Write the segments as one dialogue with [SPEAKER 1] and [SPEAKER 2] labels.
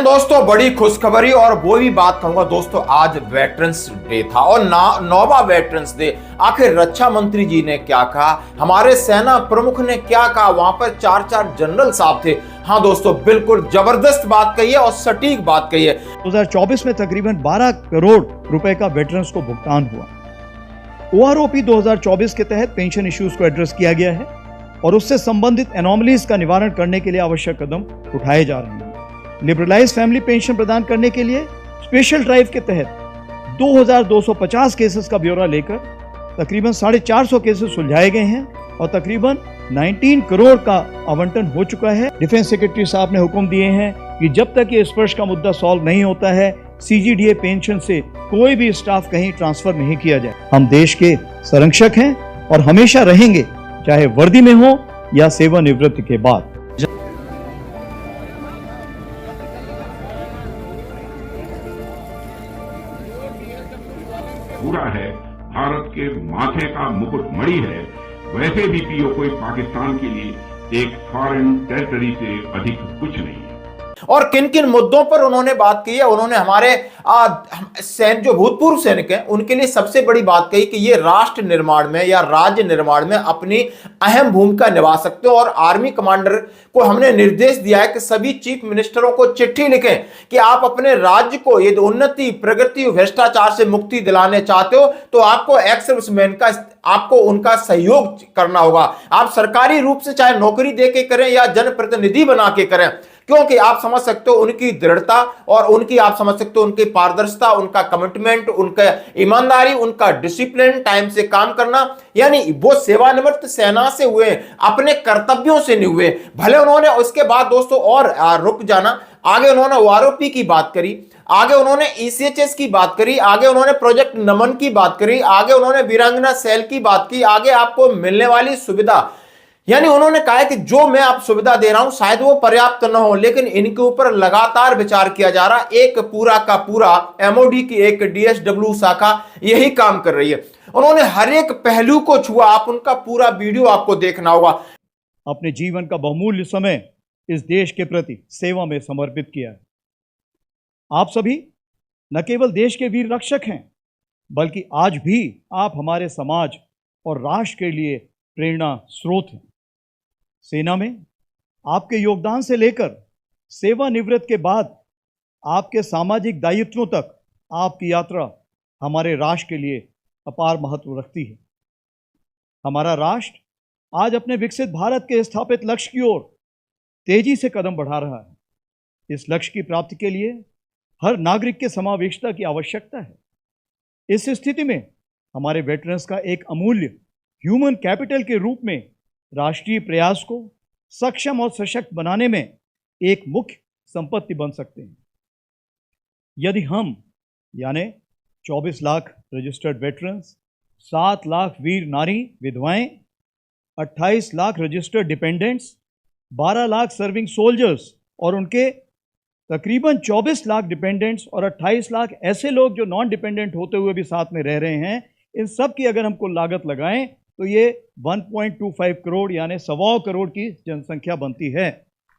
[SPEAKER 1] And दोस्तों बड़ी खुशखबरी और वो भी बात कहूंगा दोस्तों, आज वेटरन्स डे था और नौवा वेटरन्स डे। आखिर रक्षा मंत्री जी ने क्या कहा, हमारे सेना प्रमुख ने क्या कहा, वहां पर चार जनरल साहब थे। हाँ दोस्तों, बिल्कुल जबरदस्त बात कही है और सटीक बात कही है।
[SPEAKER 2] 2024 में तकरीबन 12 करोड़ रुपए का वेटरन्स को भुगतान हुआ। OROP 2024 के तहत पेंशन इश्यूज को एड्रेस किया गया है और उससे संबंधित एनोमलीज का निवारण करने के लिए आवश्यक कदम उठाए जा रहे हैं। लिबरलाइज फैमिली पेंशन प्रदान करने के लिए स्पेशल ड्राइव के तहत 2250 केसेस का ब्यौरा लेकर तकरीबन 450 केसेस सुलझाए गए हैं और तकरीबन 19 करोड़ का आवंटन हो चुका है। डिफेंस सेक्रेटरी साहब ने हुक्म दिए हैं कि जब तक ये स्पर्श का मुद्दा सॉल्व नहीं होता है, CGDA पेंशन से कोई भी स्टाफ कहीं ट्रांसफर नहीं किया जाए। हम देश के संरक्षक हैं और हमेशा रहेंगे, चाहे वर्दी में हो या सेवानिवृत्ति के बाद।
[SPEAKER 3] पूरा है, भारत के माथे का मुकुट मणि है, वैसे भी पीओके पाकिस्तान के लिए एक फॉरेन टेरिटरी से अधिक कुछ नहीं है।
[SPEAKER 1] और किन किन मुद्दों पर उन्होंने बात की है, उन्होंने हमारे जो भूतपूर्व सैनिक हैं उनके लिए सबसे बड़ी बात कही कि ये राष्ट्र निर्माण में या राज्य निर्माण में अपनी अहम भूमिका निभा सकते हो। और आर्मी कमांडर को हमने निर्देश दिया है कि सभी चीफ मिनिस्टरों को चिट्ठी लिखें कि आप अपने राज्य को यदि उन्नति, प्रगति, भ्रष्टाचार से मुक्ति दिलाने चाहते हो तो आपको एक्स सर्विसमैन का आपको उनका सहयोग करना होगा। आप सरकारी रूप से चाहे नौकरी देके करें या जनप्रतिनिधि बना के करें, क्योंकि आप समझ सकते हो उनकी दृढ़ता और उनकी आप समझ सकते हो उनकी पारदर्शिता, उनका कमिटमेंट, उनका ईमानदारी, उनका डिसिप्लिन, टाइम से काम करना। यानी वो सेवानिवृत्त सेना से हुए, अपने कर्तव्यों से नहीं हुए। भले उन्होंने उसके बाद दोस्तों और रुक जाना, आगे उन्होंने OROP की बात करी, आगे उन्होंने ECHS की बात करी, आगे उन्होंने प्रोजेक्ट नमन की बात करी, आगे उन्होंने वीरांगना सेल की बात की, आगे आपको मिलने वाली सुविधा, यानी उन्होंने कहा है कि जो मैं आप सुविधा दे रहा हूं शायद वो पर्याप्त न हो, लेकिन इनके ऊपर लगातार विचार किया जा रहा। एक पूरा का पूरा MOD की एक DSW शाखा यही काम कर रही है। उन्होंने हर एक पहलू को छुआ, आप उनका पूरा वीडियो आपको देखना होगा।
[SPEAKER 2] अपने जीवन का बहुमूल्य समय इस देश के प्रति सेवा में समर्पित किया है। आप सभी न केवल देश के वीर रक्षक हैं, बल्कि आज भी आप हमारे समाज और राष्ट्र के लिए प्रेरणा स्रोत हैं। सेना में आपके योगदान से लेकर सेवानिवृत्त के बाद आपके सामाजिक दायित्वों तक आपकी यात्रा हमारे राष्ट्र के लिए अपार महत्व रखती है। हमारा राष्ट्र आज अपने विकसित भारत के स्थापित लक्ष्य की ओर तेजी से कदम बढ़ा रहा है। इस लक्ष्य की प्राप्ति के लिए हर नागरिक के समावेशिता की आवश्यकता है। इस स्थिति में हमारे वेटरन्स का एक अमूल्य ह्यूमन कैपिटल के रूप में राष्ट्रीय प्रयास को सक्षम और सशक्त बनाने में एक मुख्य संपत्ति बन सकते हैं। यदि हम यानी 24 लाख रजिस्टर्ड वेटरन्स, 7 लाख वीर नारी विधवाएं, 28 lakh registered dependents, 12 lakh serving soldiers और उनके तकरीबन 24 लाख डिपेंडेंट्स और 28 लाख ऐसे लोग जो नॉन डिपेंडेंट होते हुए भी साथ में रह रहे हैं, इन सब की अगर हमको लागत लगाएं तो ये 1.25 करोड़ यानी 1.25 करोड़ की जनसंख्या बनती है।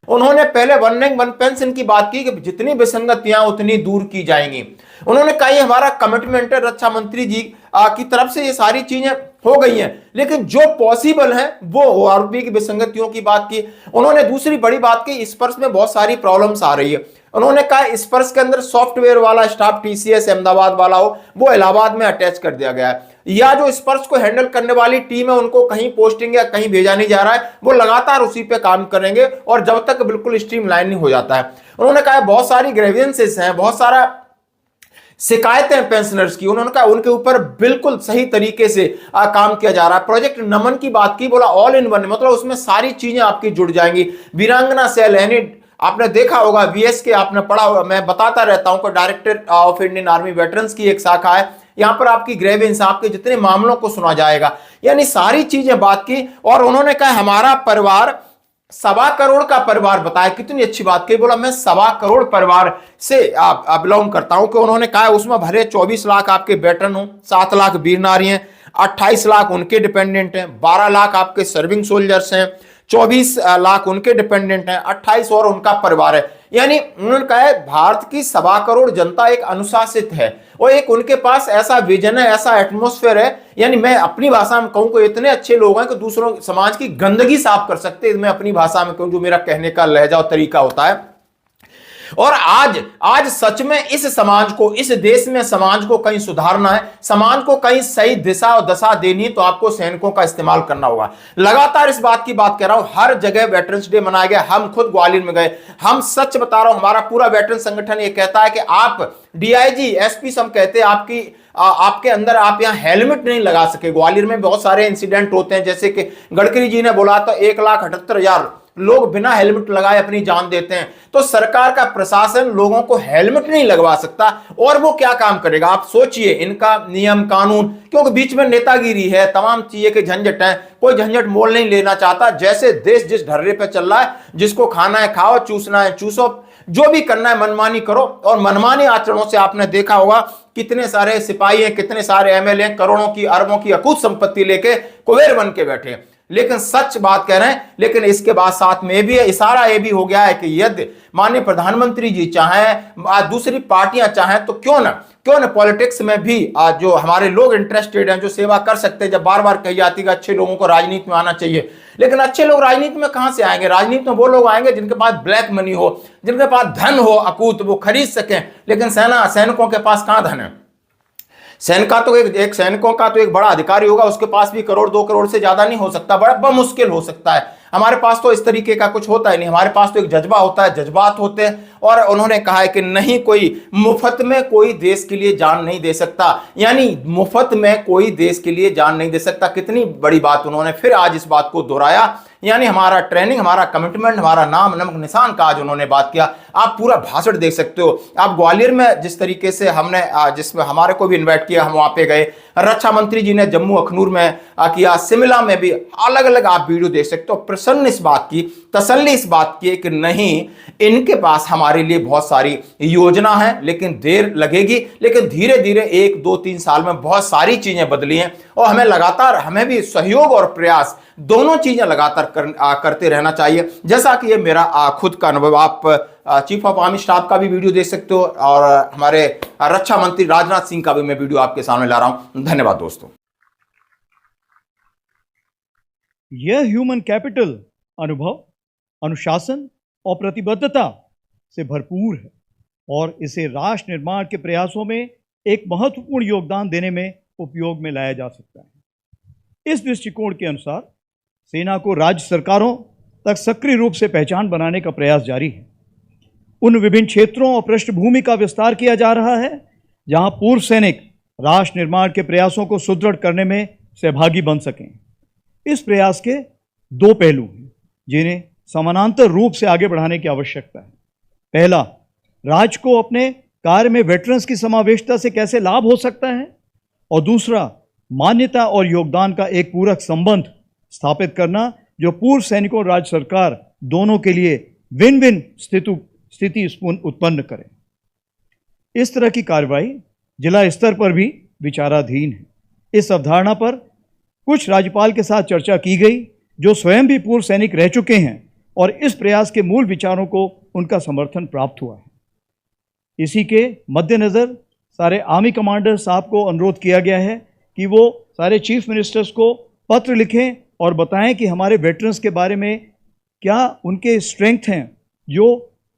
[SPEAKER 1] उन्होंने पहले वन रैंक वन पेंशन की बात की कि जितनी विसंगतियां उतनी दूर की जाएंगी। उन्होंने कहा ये हमारा कमिटमेंट है, रक्षा मंत्री जी की तरफ से ये सारी चीजें हो गई हैं, लेकिन जो पॉसिबल है वो OROP की विसंगतियों की बात की। उन्होंने दूसरी बड़ी बात की, स्पर्श में बहुत सारी प्रॉब्लम्स आ रही है। उन्होंने कहा स्पर्श के अंदर सॉफ्टवेयर वाला स्टाफ TCS अहमदाबाद वाला हो, वो इलाहाबाद में अटैच कर दिया गया है, या जो स्पर्श को हैंडल करने वाली टीम है उनको कहीं पोस्टिंग या कहीं भेजा नहीं जा रहा है, वो लगातार उसी पे काम करेंगे और जब तक बिल्कुल स्ट्रीमलाइन नहीं हो जाता है। उन्होंने कहा बहुत सारी ग्रेवियंसेस हैं, बहुत सारा शिकायतें हैं पेंशनर्स की, उन्होंने कहा उनके ऊपर बिल्कुल सही तरीके से काम किया जा रहा है। प्रोजेक्ट नमन की बात की, बोला ऑल इन वन, मतलब उसमें सारी चीजें आपकी जुड़ जाएंगी। वीरांगना सेल यानी आपने देखा होगा VS के, आपने पढ़ा होगा, मैं बताता रहता हूं कि director of Indian army veterans की एक शाखा है, यहां पर आपकी ग्रेवेंस, आपके जितने मामलों को सुना जाएगा, यानी सारी चीजें बात की। और उन्होंने कहा हमारा परिवार 1.25 करोड़ का परिवार बताया, कितनी अच्छी बात कही। बोला मैं 1.25 करोड़ परिवार से बिलोंग करता हूं, कि उन्होंने कहा उसमें भले 24 लाख आपके वेटरन हो, 7 लाख वीर नारी हैं, 28 लाख उनके डिपेंडेंट हैं, 12 लाख आपके सर्विंग सोल्जर्स हैं, 24 लाख उनके डिपेंडेंट हैं, 28 और उनका परिवार है। यानी उन्होंने कहा है भारत की 1.25 करोड़ जनता एक अनुशासित है और एक उनके पास ऐसा विजन है, ऐसा एटमॉस्फेयर है, यानी मैं अपनी भाषा में कहूं कि इतने अच्छे लोग हैं कि दूसरों समाज की गंदगी साफ कर सकते हैं। मैं अपनी भाषा में कहूं, जो मेरा कहने का लहजा और तरीका होता है। और आज सच में इस समाज को, इस देश में समाज को कहीं सुधारना है, समाज को कहीं सही दिशा और दशा देनी है, तो आपको सैनिकों का इस्तेमाल करना होगा। लगातार इस बात की बात कर रहा हूं, हर जगह वेटरन्स डे मनाया गया। हम खुद ग्वालियर में गए, हम सच बता रहा हूं, हमारा पूरा वेटरन संगठन ये कहता है कि आप डीआईजी, एसपी हम कहते हैं आपके अंदर आप यहां हेलमेट नहीं लगा सके। ग्वालियर में बहुत सारे इंसिडेंट होते हैं, जैसे कि गडकरी जी ने बोला तो 1,78,000 लोग बिना हेलमेट लगाए अपनी जान देते हैं। तो सरकार का प्रशासन लोगों को हेलमेट नहीं लगवा सकता और वो क्या काम करेगा? आप सोचिए, इनका नियम कानून, क्योंकि बीच में नेतागिरी है, तमाम चीजें के झंझट है, कोई झंझट मोल नहीं लेना चाहता। जैसे देश जिस ढर्रे पे चल रहा है, जिसको खाना है खाओ, चूसना है चूसो, जो भी करना है मनमानी करो। और मनमानी आचरणों से आपने देखा होगा कितने सारे सिपाही हैं, कितने सारे एमएलए, करोड़ों की अरबों की अकूत संपत्ति लेके कुबेर बन के बैठे। लेकिन सच बात कह रहे हैं, लेकिन इसके बाद साथ में भी इशारा ये भी हो गया है कि यदि माननीय प्रधानमंत्री जी चाहें, दूसरी पार्टियां चाहें, तो क्यों ना पॉलिटिक्स में भी जो हमारे लोग इंटरेस्टेड हैं, जो सेवा कर सकते हैं। जब बार बार कही जाती है कि अच्छे लोगों को राजनीति में आना चाहिए, लेकिन अच्छे लोग राजनीति में कहां से आएंगे? राजनीति में वो लोग आएंगे जिनके पास ब्लैक मनी हो, जिनके पास धन हो अकूत, वो खरीद सकें। लेकिन सैनिकों के पास कहां धन है? सैनिकों का तो एक बड़ा अधिकारी होगा, उसके पास भी 1 करोड़ 2 करोड़ से ज्यादा नहीं हो सकता, बड़ा मुश्किल हो सकता है। हमारे पास तो इस तरीके का कुछ होता ही नहीं। हमारे पास तो एक जज्बा होता है, जज्बात होते हैं। और उन्होंने कहा है कि नहीं, कोई मुफ्त में कोई देश के लिए जान नहीं दे सकता, यानी मुफ्त में कोई देश के लिए जान नहीं दे सकता। कितनी बड़ी बात उन्होंने फिर आज इस बात को दोहराया, यानी हमारा ट्रेनिंग, हमारा कमिटमेंट, हमारा नाम नमक निशान का आज उन्होंने बात किया। आप पूरा भाषण देख सकते हो। आप ग्वालियर में जिस तरीके से हमने, जिसमें हमारे को भी इन्वाइट किया, हम वहां पे गए। रक्षा मंत्री जी ने जम्मू अखनूर में किया, शिमला में भी अलग अलग आप वीडियो देख सकते हो। प्रसन्न इस बात की, तसल्ली इस बात की कि नहीं, इनके पास हमारे लिए बहुत सारी योजना है, लेकिन देर लगेगी, लेकिन धीरे धीरे 1 2 3 साल में बहुत सारी चीजें बदली हैं। और हमें लगातार, हमें भी सहयोग और प्रयास दोनों चीजें लगातार करते रहना चाहिए। जैसा कि ये मेरा खुद का अनुभव, आप चीफ ऑफ आर्मी स्टाफ का भी वीडियो देख सकते हो, और हमारे रक्षा मंत्री राजनाथ सिंह का भी मैं वीडियो आपके सामने ला रहा हूं। धन्यवाद दोस्तों।
[SPEAKER 2] यह ह्यूमन कैपिटल अनुभव, अनुशासन और प्रतिबद्धता से भरपूर है और इसे राष्ट्र निर्माण के प्रयासों में एक महत्वपूर्ण योगदान देने में उपयोग में लाया जा सकता है। इस दृष्टिकोण के अनुसार सेना को राज्य सरकारों तक सक्रिय रूप से पहचान बनाने का प्रयास जारी है। उन विभिन्न क्षेत्रों और पृष्ठभूमि का विस्तार किया जा रहा है जहां पूर्व सैनिक राष्ट्र निर्माण के प्रयासों को सुदृढ़ करने में सहभागी बन सकें। इस प्रयास के 2 पहलू हैं जिन्हें समानांतर रूप से आगे बढ़ाने की आवश्यकता है। पहला, राज्य को अपने कार्य में वेटरन्स की समावेशिता से कैसे लाभ हो सकता है, और दूसरा, मान्यता और योगदान का एक पूरक संबंध स्थापित करना जो पूर्व सैनिकों और राज्य सरकार दोनों के लिए विन विन स्थिति उत्पन्न करे। इस तरह की कार्रवाई जिला स्तर पर भी विचाराधीन है। इस अवधारणा पर कुछ राज्यपाल के साथ चर्चा की गई जो स्वयं भी पूर्व सैनिक रह चुके हैं, और इस प्रयास के मूल विचारों को उनका समर्थन प्राप्त हुआ है। इसी के मद्देनज़र सारे आर्मी कमांडर साहब को अनुरोध किया गया है कि वो सारे चीफ मिनिस्टर्स को पत्र लिखें और बताएं कि हमारे वेटरन्स के बारे में क्या उनके स्ट्रेंथ हैं जो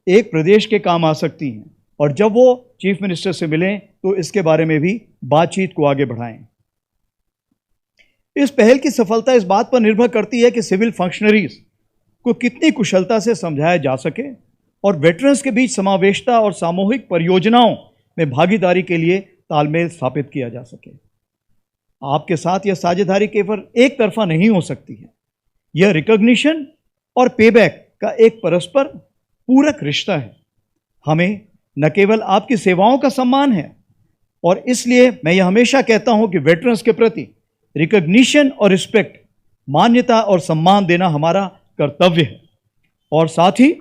[SPEAKER 2] एक प्रदेश के काम आ सकती हैं, और जब वो चीफ मिनिस्टर से मिलें तो इसके बारे में भी बातचीत को आगे बढ़ाएं। इस पहल की सफलता इस बात पर निर्भर करती है कि सिविल फंक्शनरीज को कितनी कुशलता से समझाया जा सके और वेटरन्स के बीच समावेशिता और सामूहिक परियोजनाओं में भागीदारी के लिए तालमेल स्थापित किया जा सके। आपके साथ यह साझेदारी केवल एक तरफा नहीं हो सकती है। यह रिकॉग्निशन और पेबैक का एक परस्पर पूरक रिश्ता है। हमें न केवल आपकी सेवाओं का सम्मान है, और इसलिए मैं यह हमेशा कहता हूं कि वेटरन्स के प्रति रिकॉग्निशन और रिस्पेक्ट, मान्यता और सम्मान देना हमारा कर्तव्य है, और साथ ही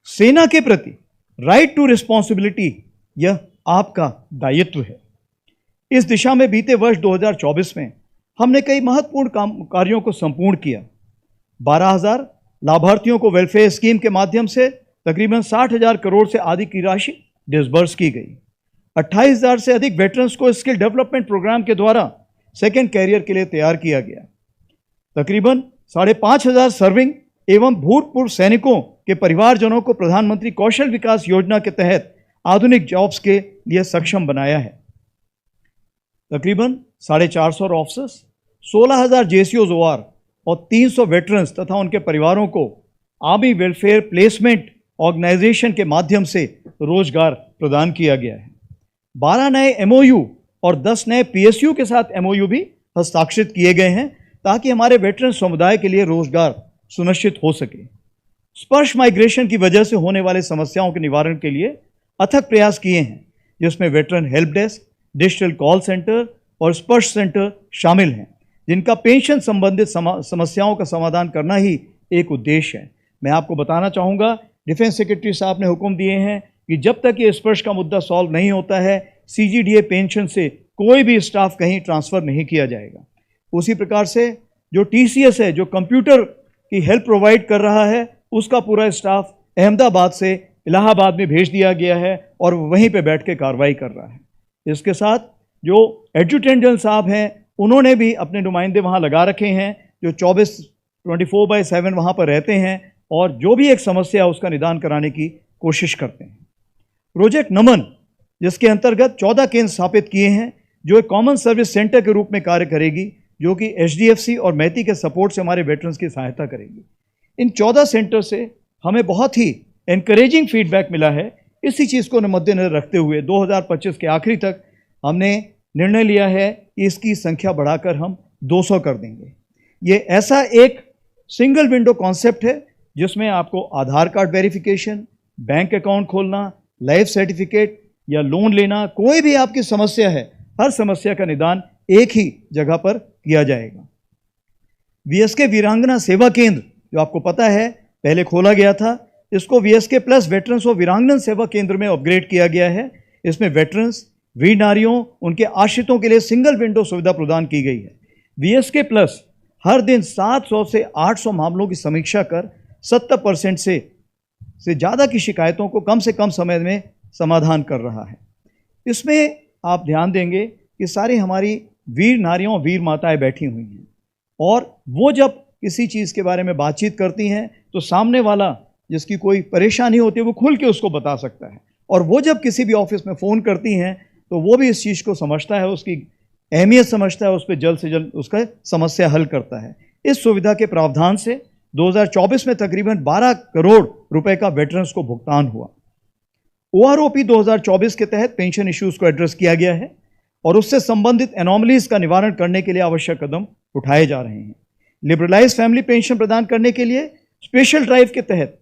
[SPEAKER 2] सेना के प्रति राइट टू रिस्पॉन्सिबिलिटी यह आपका दायित्व है। इस दिशा में बीते वर्ष 2024 में हमने कई महत्वपूर्ण कार्यों को संपूर्ण किया। लाभार्थियों को वेलफेयर स्कीम के माध्यम से तकरीबन 60,000 करोड़ से अधिक की राशि डिसबर्स की गई। 28,000 से अधिक वेटरन्स को स्किल डेवलपमेंट प्रोग्राम के द्वारा सेकेंड कैरियर के लिए तैयार किया गया। तकरीबन 5,500 सर्विंग एवं भूतपूर्व सैनिकों के परिवारजनों को प्रधानमंत्री कौशल विकास योजना के तहत आधुनिक जॉब्स के लिए सक्षम बनाया है। तकरीबन 450 ऑफिसर्स, 16,000 जेसीओज ओआर और 300 वेटरन्स तथा उनके परिवारों को आर्मी वेलफेयर प्लेसमेंट ऑर्गेनाइजेशन के माध्यम से रोजगार प्रदान किया गया है। 12 नए एमओयू और 10 नए पीएसयू के साथ एमओयू भी हस्ताक्षरित किए गए हैं ताकि हमारे वेटरन समुदाय के लिए रोजगार सुनिश्चित हो सके। स्पर्श माइग्रेशन की वजह से होने वाले समस्याओं के निवारण के लिए अथक प्रयास किए हैं, जिसमें veteran help desk, digital call centre और स्पर्श सेंटर शामिल हैं, जिनका पेंशन संबंधित समस्याओं का समाधान करना ही एक उद्देश्य है। मैं आपको बताना चाहूँगा, डिफेंस सेक्रेटरी साहब ने हुक्म दिए हैं कि जब तक ये स्पर्श का मुद्दा सॉल्व नहीं होता है, सीजीडीए पेंशन से कोई भी स्टाफ कहीं ट्रांसफ़र नहीं किया जाएगा। उसी प्रकार से जो टीसीएस है, जो कंप्यूटर की हेल्प प्रोवाइड कर रहा है, उसका पूरा स्टाफ अहमदाबाद से इलाहाबाद में भेज दिया गया है और वहीं पे बैठ के कार्रवाई कर रहा है। इसके साथ जो एडजुटेंट जनरल साहब हैं, उन्होंने भी अपने नुमाइंदे वहाँ लगा रखे हैं, जो 24/7 वहाँ पर रहते हैं और जो भी एक समस्या है उसका निदान कराने की कोशिश करते हैं। प्रोजेक्ट नमन, जिसके अंतर्गत 14 केंद्र स्थापित किए हैं, जो एक कॉमन सर्विस सेंटर के रूप में कार्य करेगी, जो कि एचडीएफसी और मैती के सपोर्ट से हमारे वेटरन्स की सहायता करेगी। इन 14 सेंटर से हमें बहुत ही एनकरेजिंग फीडबैक मिला है। इसी चीज़ को मद्देनजर रखते हुए 2025 के आखिरी तक हमने निर्णय लिया है कि इसकी संख्या बढ़ाकर हम 200 कर देंगे। ये ऐसा एक सिंगल विंडो कॉन्सेप्ट है जिसमें आपको आधार कार्ड वेरिफिकेशन, बैंक अकाउंट खोलना, लाइफ सर्टिफिकेट या लोन लेना, कोई भी आपकी समस्या है, हर समस्या का निदान एक ही जगह पर किया जाएगा। वीएसके वीरांगना सेवा केंद्र, जो आपको पता है पहले खोला गया था, इसको वीएसके प्लस वेटरन्स और वीरांगना सेवा केंद्र में अपग्रेड किया गया है। इसमें वेटरन्स, वीर नारियों, उनके आश्रितों के लिए सिंगल विंडो सुविधा प्रदान की गई है। वीएसके प्लस हर दिन 700 से 800 मामलों की समीक्षा कर 70% से ज़्यादा की शिकायतों को कम से कम समय में समाधान कर रहा है। इसमें आप ध्यान देंगे कि सारी हमारी वीर नारियों, वीर माताएं बैठी हुई हैं और वो जब किसी चीज़ के बारे में बातचीत करती हैं तो सामने वाला जिसकी कोई परेशानी होती है वो खुल के उसको बता सकता है, और वो जब किसी भी ऑफिस में फ़ोन करती हैं तो वो भी इस चीज़ को समझता है, उसकी अहमियत समझता है, उस पर जल्द से जल्द उसका समस्या हल करता है। इस सुविधा के प्रावधान से 2024 में तकरीबन 12 करोड़ रुपए का वेटरन्स को भुगतान हुआ। ओआरओपी 2024 के तहत पेंशन इश्यूज को एड्रेस किया गया है और उससे संबंधित एनोमलीज का निवारण करने के लिए आवश्यक कदम उठाए जा रहे हैं। लिबरलाइज फैमिली पेंशन प्रदान करने के लिए स्पेशल ड्राइव के तहत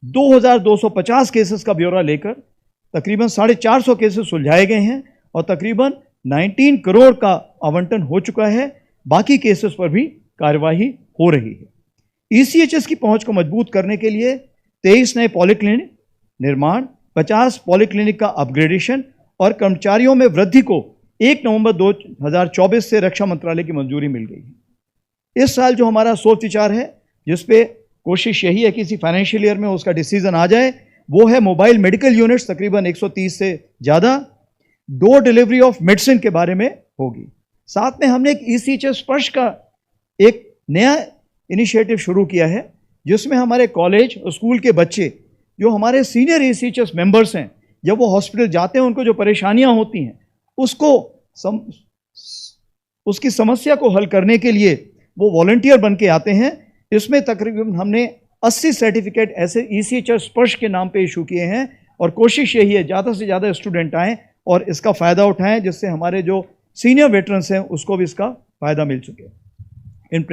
[SPEAKER 2] 2250 केसेस का ब्यौरा लेकर तकरीबन 450 केसेस सुलझाए गए हैं और तकरीबन 19 करोड़ का आवंटन हो चुका है। बाकी केसेस पर भी कार्यवाही हो रही है। ईसीएचएस की पहुंच को मजबूत करने के लिए 23 नए पॉलीक्लिनिक निर्माण, 50 पॉलीक्लिनिक का अपग्रेडेशन और कर्मचारियों में वृद्धि को 1 नवंबर 2024 से रक्षा मंत्रालय की मंजूरी मिल गई है। इस साल जो हमारा सोच विचार है, जिसपे कोशिश यही है कि इसी फाइनेंशियल ईयर में उसका डिसीजन आ जाए, वो है मोबाइल मेडिकल यूनिट्स तकरीबन 130 से ज़्यादा, डोर डिलीवरी ऑफ मेडिसिन के बारे में होगी। साथ में हमने एक ईसीएचएस स्पर्श का एक नया इनिशिएटिव शुरू किया है, जिसमें हमारे कॉलेज और स्कूल के बच्चे जो हमारे सीनियर ईसीएचएस मेंबर्स हैं, जब वो हॉस्पिटल जाते हैं उनको जो परेशानियां होती हैं उसकी समस्या को हल करने के लिए वो वॉलंटियर बन के आते हैं। इसमें तकरीबन हमने 80 सर्टिफिकेट ऐसे ईसीएचएस स्पर्श के नाम पे इशू किए हैं और कोशिश यही है ज़्यादा से ज़्यादा स्टूडेंट आएँ और इसका फ़ायदा उठाएं, जिससे हमारे जो सीनियर वेटरन्स हैं उसको भी इसका फ़ायदा मिल सके। इन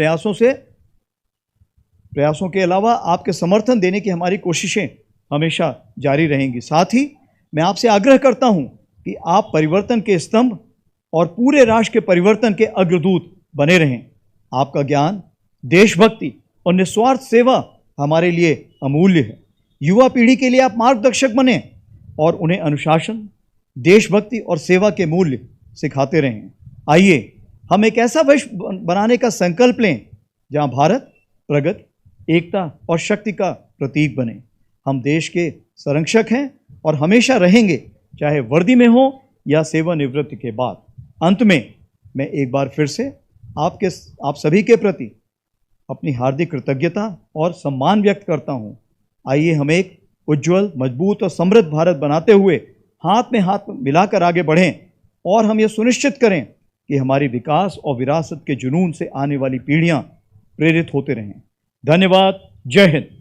[SPEAKER 2] प्रयासों के अलावा आपके समर्थन देने की हमारी कोशिशें हमेशा जारी रहेंगी। साथ ही मैं आपसे आग्रह करता हूं कि आप परिवर्तन के स्तंभ और पूरे राष्ट्र के परिवर्तन के अग्रदूत बने रहें। आपका ज्ञान, देशभक्ति और निस्वार्थ सेवा हमारे लिए अमूल्य है। युवा पीढ़ी के लिए आप मार्गदर्शक बने और उन्हें अनुशासन, देशभक्ति और सेवा के मूल्य सिखाते रहें। आइए हम एक ऐसा विश्व बनाने का संकल्प लें जहां भारत प्रगति, एकता और शक्ति का प्रतीक बने। हम देश के संरक्षक हैं और हमेशा रहेंगे, चाहे वर्दी में हो या सेवानिवृत्ति के बाद। अंत में मैं एक बार फिर से आप सभी के प्रति अपनी हार्दिक कृतज्ञता और सम्मान व्यक्त करता हूं। आइए हम एक उज्जवल, मजबूत और समृद्ध भारत बनाते हुए हाथ में हाथ मिलाकर आगे बढ़ें और हम ये सुनिश्चित करें कि हमारी विकास और विरासत के जुनून से आने वाली पीढ़ियां प्रेरित होते रहें। धन्यवाद। जय हिंद।